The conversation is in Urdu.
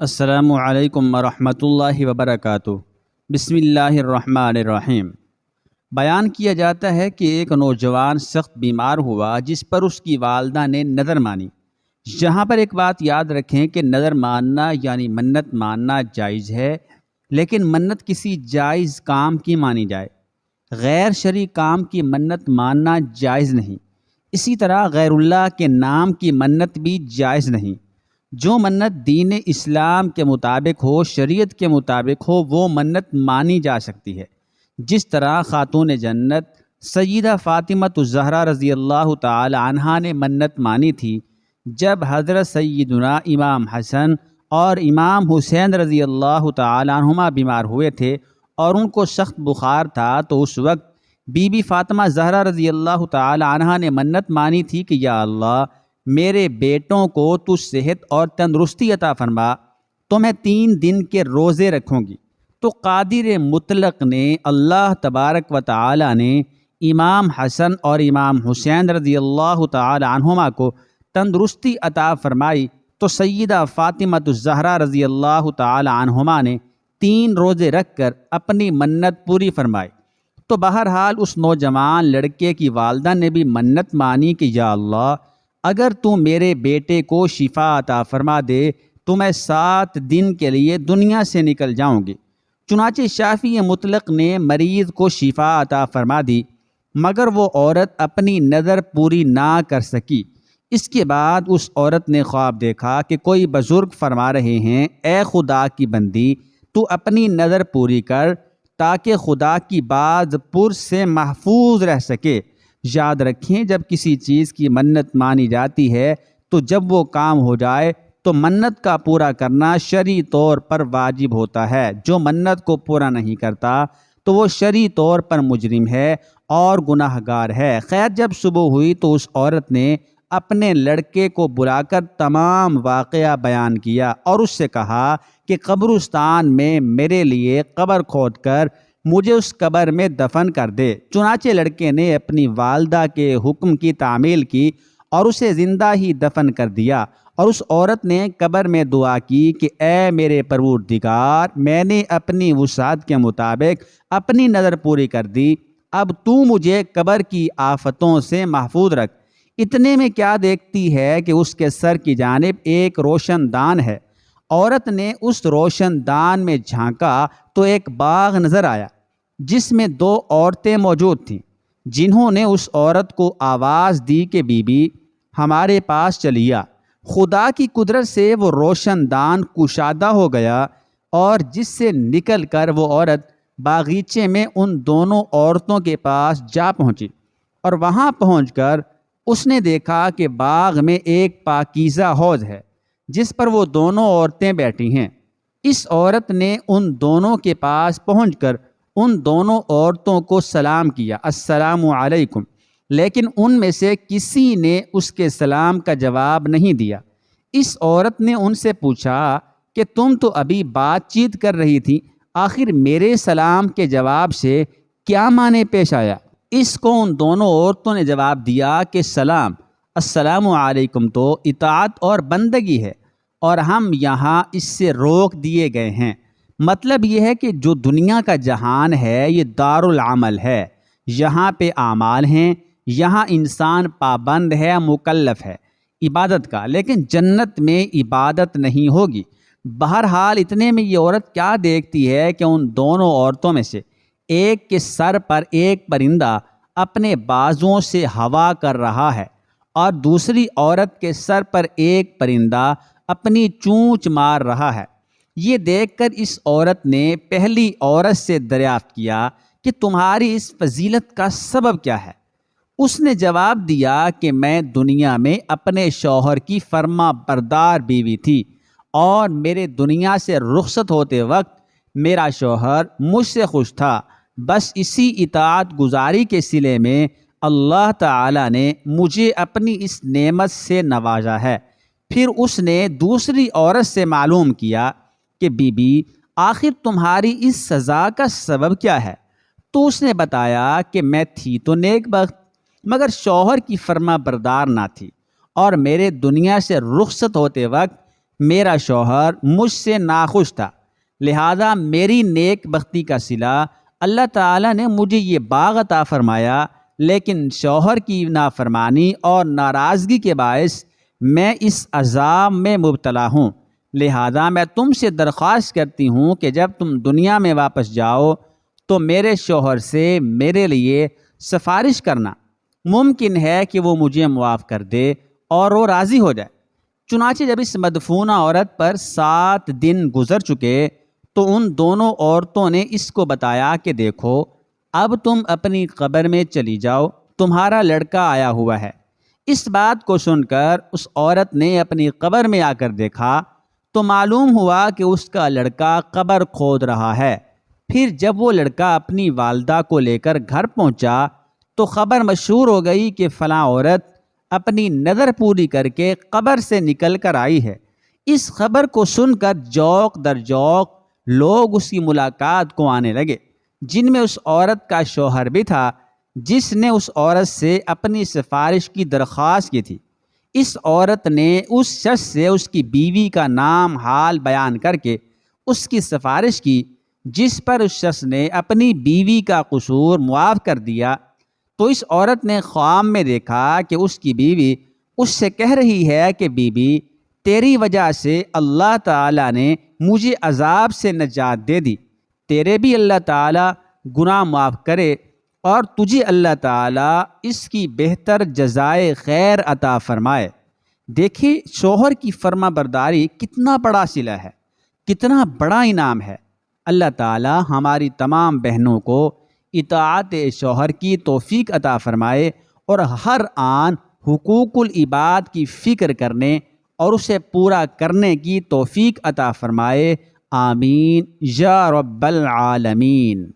السلام علیکم ورحمۃ اللہ وبرکاتہ۔ بسم اللہ الرحمن الرحیم۔ بیان کیا جاتا ہے کہ ایک نوجوان سخت بیمار ہوا جس پر اس کی والدہ نے نظر مانی۔ یہاں پر ایک بات یاد رکھیں کہ نظر ماننا یعنی منت ماننا جائز ہے، لیکن منت کسی جائز کام کی مانی جائے، غیر شرعی کام کی منت ماننا جائز نہیں۔ اسی طرح غیر اللہ کے نام کی منت بھی جائز نہیں۔ جو منت دین اسلام کے مطابق ہو، شریعت کے مطابق ہو، وہ منت مانی جا سکتی ہے۔ جس طرح خاتون جنت سیدہ فاطمۃ الزہرا رضی اللہ تعالی عنہا نے منت مانی تھی جب حضرت سیدنا امام حسن اور امام حسین رضی اللہ تعالی عنہما بیمار ہوئے تھے اور ان کو سخت بخار تھا، تو اس وقت بی بی فاطمہ زہرا رضی اللہ تعالی عنہا نے منت مانی تھی کہ یا اللہ، میرے بیٹوں کو تو صحت اور تندرستی عطا فرما، تو میں 3 دن کے روزے رکھوں گی۔ تو قادر مطلق نے، اللہ تبارک و تعالی نے امام حسن اور امام حسین رضی اللہ تعالی عنہما کو تندرستی عطا فرمائی، تو سیدہ فاطمۃ الزہرا رضی اللہ تعالی عنہما نے 3 روزے رکھ کر اپنی منت پوری فرمائی۔ تو بہرحال اس نوجوان لڑکے کی والدہ نے بھی منت مانی کہ یا اللہ، اگر تو میرے بیٹے کو شفا عطا فرما دے تو میں 7 دن کے لیے دنیا سے نکل جاؤں گی۔ چنانچہ شافعی مطلق نے مریض کو شفا عطا فرما دی، مگر وہ عورت اپنی نظر پوری نہ کر سکی۔ اس کے بعد اس عورت نے خواب دیکھا کہ کوئی بزرگ فرما رہے ہیں، اے خدا کی بندی، تو اپنی نظر پوری کر تاکہ خدا کی باز پرس سے محفوظ رہ سکے۔ یاد رکھیں، جب کسی چیز کی منت مانی جاتی ہے تو جب وہ کام ہو جائے تو منت کا پورا کرنا شرعی طور پر واجب ہوتا ہے۔ جو منت کو پورا نہیں کرتا تو وہ شرعی طور پر مجرم ہے اور گناہ گار ہے۔ خیر، جب صبح ہوئی تو اس عورت نے اپنے لڑکے کو بلا کر تمام واقعہ بیان کیا اور اس سے کہا کہ قبرستان میں میرے لیے قبر کھود کر مجھے اس قبر میں دفن کر دے۔ چنانچہ لڑکے نے اپنی والدہ کے حکم کی تعمیل کی اور اسے زندہ ہی دفن کر دیا، اور اس عورت نے قبر میں دعا کی کہ اے میرے پروردگار، میں نے اپنی وسعت کے مطابق اپنی نظر پوری کر دی، اب تو مجھے قبر کی آفتوں سے محفوظ رکھ۔ اتنے میں کیا دیکھتی ہے کہ اس کے سر کی جانب ایک روشن دان ہے۔ عورت نے اس روشن دان میں جھانکا تو ایک باغ نظر آیا جس میں 2 عورتیں موجود تھیں، جنہوں نے اس عورت کو آواز دی کہ بی بی، ہمارے پاس چلیے۔ خدا کی قدرت سے وہ روشن دان کشادہ ہو گیا اور جس سے نکل کر وہ عورت باغیچے میں ان دونوں عورتوں کے پاس جا پہنچی، اور وہاں پہنچ کر اس نے دیکھا کہ باغ میں ایک پاکیزہ حوض ہے جس پر وہ دونوں عورتیں بیٹھی ہیں۔ اس عورت نے ان دونوں کے پاس پہنچ کر ان دونوں عورتوں کو سلام کیا، السلام علیکم، لیکن ان میں سے کسی نے اس کے سلام کا جواب نہیں دیا۔ اس عورت نے ان سے پوچھا کہ تم تو ابھی بات چیت کر رہی تھی، آخر میرے سلام کے جواب سے کیا معنی پیش آیا؟ اس کو ان دونوں عورتوں نے جواب دیا کہ السلام علیکم تو اطاعت اور بندگی ہے، اور ہم یہاں اس سے روک دیے گئے ہیں۔ مطلب یہ ہے کہ جو دنیا کا جہان ہے یہ دار العمل ہے، یہاں پہ اعمال ہیں، یہاں انسان پابند ہے، مکلف ہے عبادت کا، لیکن جنت میں عبادت نہیں ہوگی۔ بہرحال اتنے میں یہ عورت کیا دیکھتی ہے کہ ان دونوں عورتوں میں سے ایک کے سر پر ایک پرندہ اپنے بازوؤں سے ہوا کر رہا ہے، اور دوسری عورت کے سر پر ایک پرندہ اپنی چونچ مار رہا ہے۔ یہ دیکھ کر اس عورت نے پہلی عورت سے دریافت کیا کہ تمہاری اس فضیلت کا سبب کیا ہے؟ اس نے جواب دیا کہ میں دنیا میں اپنے شوہر کی فرما بردار بیوی تھی، اور میرے دنیا سے رخصت ہوتے وقت میرا شوہر مجھ سے خوش تھا، بس اسی اطاعت گزاری کے صلے میں اللہ تعالی نے مجھے اپنی اس نعمت سے نوازا ہے۔ پھر اس نے دوسری عورت سے معلوم کیا کہ بی بی، آخر تمہاری اس سزا کا سبب کیا ہے؟ تو اس نے بتایا کہ میں تھی تو نیک بخت، مگر شوہر کی فرما بردار نہ تھی، اور میرے دنیا سے رخصت ہوتے وقت میرا شوہر مجھ سے ناخوش تھا، لہذا میری نیک بختی کا صلہ اللہ تعالیٰ نے مجھے یہ باغ عطا فرمایا، لیکن شوہر کی نافرمانی اور ناراضگی کے باعث میں اس عذاب میں مبتلا ہوں۔ لہذا میں تم سے درخواست کرتی ہوں کہ جب تم دنیا میں واپس جاؤ تو میرے شوہر سے میرے لیے سفارش کرنا، ممکن ہے کہ وہ مجھے معاف کر دے اور وہ راضی ہو جائے۔ چنانچہ جب اس مدفونہ عورت پر 7 دن گزر چکے تو ان دونوں عورتوں نے اس کو بتایا کہ دیکھو، اب تم اپنی قبر میں چلی جاؤ، تمہارا لڑکا آیا ہوا ہے۔ اس بات کو سن کر اس عورت نے اپنی قبر میں آ کر دیکھا تو معلوم ہوا کہ اس کا لڑکا قبر کھود رہا ہے۔ پھر جب وہ لڑکا اپنی والدہ کو لے کر گھر پہنچا تو خبر مشہور ہو گئی کہ فلاں عورت اپنی نظر پوری کر کے قبر سے نکل کر آئی ہے۔ اس خبر کو سن کر جوق در جوق لوگ اس کی ملاقات کو آنے لگے، جن میں اس عورت کا شوہر بھی تھا جس نے اس عورت سے اپنی سفارش کی درخواست کی تھی۔ اس عورت نے اس شخص سے اس کی بیوی کا نام حال بیان کر کے اس کی سفارش کی، جس پر اس شخص نے اپنی بیوی کا قصور معاف کر دیا۔ تو اس عورت نے خواب میں دیکھا کہ اس کی بیوی اس سے کہہ رہی ہے کہ بیوی، تیری وجہ سے اللہ تعالیٰ نے مجھے عذاب سے نجات دے دی، تیرے بھی اللہ تعالیٰ گناہ معاف کرے اور تجھے اللہ تعالیٰ اس کی بہتر جزائے خیر عطا فرمائے۔ دیکھیں شوہر کی فرما برداری کتنا بڑا صلہ ہے، کتنا بڑا انعام ہے۔ اللہ تعالیٰ ہماری تمام بہنوں کو اطاعت شوہر کی توفیق عطا فرمائے اور ہر آن حقوق العباد کی فکر کرنے اور اسے پورا کرنے کی توفیق عطا فرمائے۔ آمین یا رب العالمین۔